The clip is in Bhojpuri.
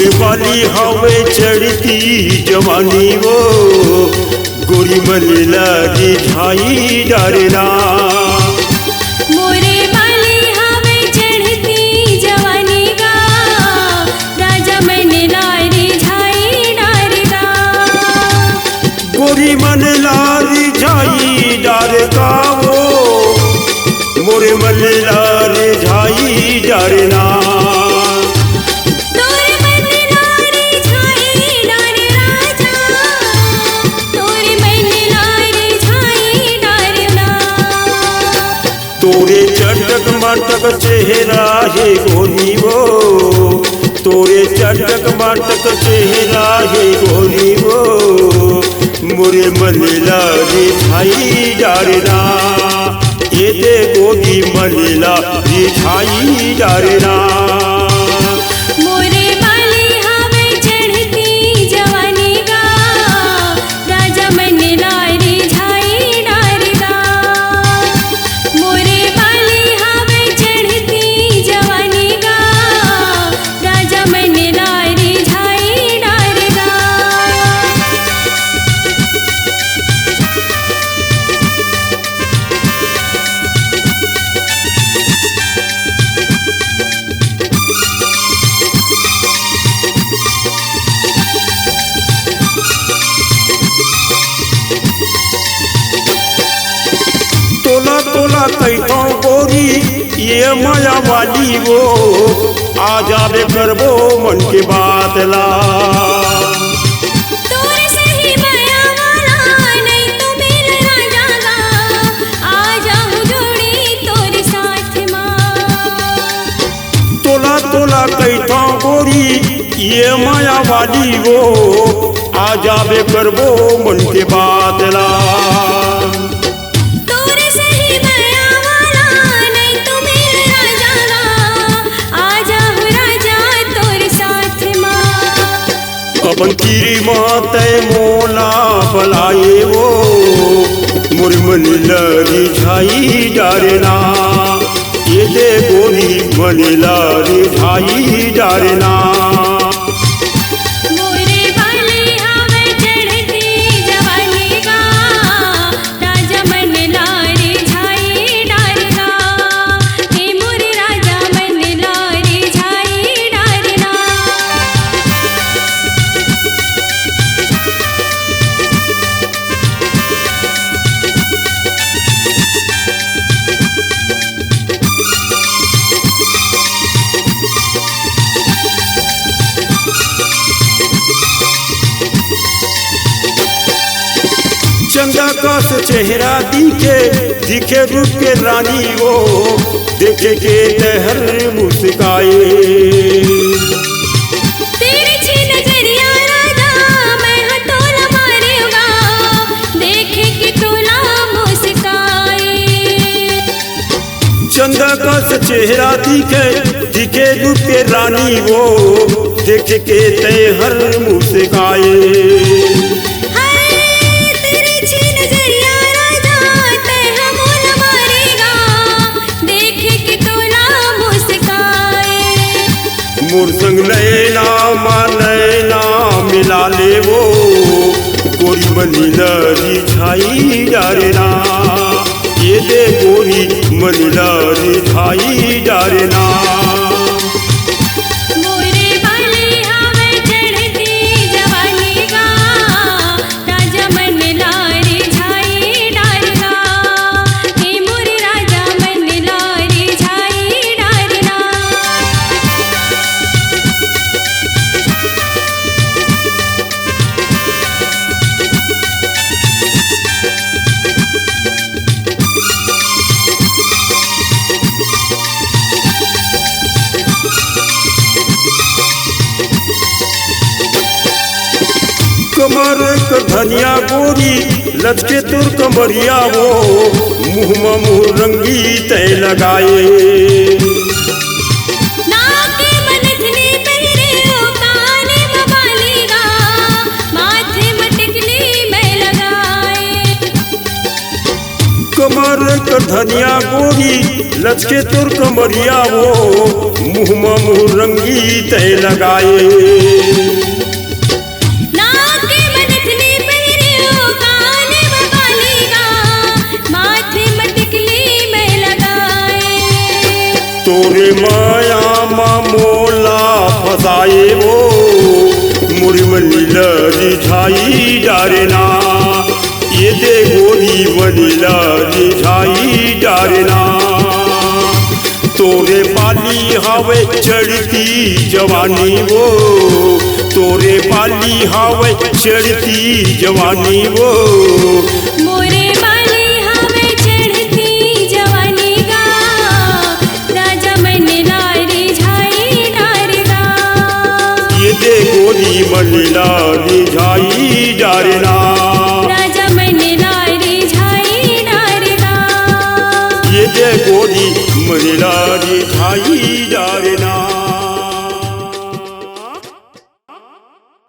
मोरे वाली हवे चढ़ती जवानी वो गोरी मलेला रिझाई डरना। मोरे वाली हवे चढ़ती जवानी का राजा मनेला रिझाई डरना। गोरी मलेला रिझाई डरका वो मोरे मलेला रिझाई डरना। तोरे चटक मटक चेहरा है गोरी वो तोरे चटक मटक चेहरा है गोरी वो मोरे मलेला रिझाई डरना। ये दे गोरी मलेला रिझाई डरना। तोला तोला कैठो गोरी ये माया वाली वो आ जाबे करबो मन के बात ला। तोरे सही माया वाला नहीं तो मिल राजा आ जाऊं जोड़ी तोरे साथ मां। तोला तोला कैठो गोरी ये माया वाली वो आ जाबे करबो मन के बात ला। अपन तीरी माते मोला बलाए वो मोर मलेला रिझाई डरना। ये दे गोरी मलेला रिझाई डरना। चंदा कस चेहरा दिखे दिखे रूप के रानी वो देखे के तहर मुस्काए। तेरी छी नजरिया राजा मैं हथौला मारूंगा देखे के तोला मुस्काए। चंदा कस चेहरा दिखे दिखे रूप के रानी वो देखे के तहर मुस्काए। मोर संग नैना माँ नैना मिला ले वो गोरी मलेला रिझाई डरना। ये दे गोरी मलेला रिझाई डरना। कमर क धनिया गोरी लचके तुर कमरिया वो मुँह में मुँह रंगी तय लगाए। कमर क कर धनिया गोरी लचके तुर कमरिया वो मुँह में मुँह रंगी तय लगाए नाक में नथनी पहिरियो कान में बालिका माथे में टिकली में लगाए तोरे माया मा मोला फसाए वो मुरमनी लरी छाई डारेना ये दे गोरी मनीला रिझाई डारेना तोरे पाली हावे चढ़ती जवानी वो तोरे पाली हावे चढ़ती जवानी वो मोरे बाली हवे चढ़ती जवानी गा राजा मन लारी झाई डारेगा ये दे गोरी मनीला रिझाई डारेना राजा मन लारी झाई डारेगा ये दे गोरी मनीला रिझाई डारेना।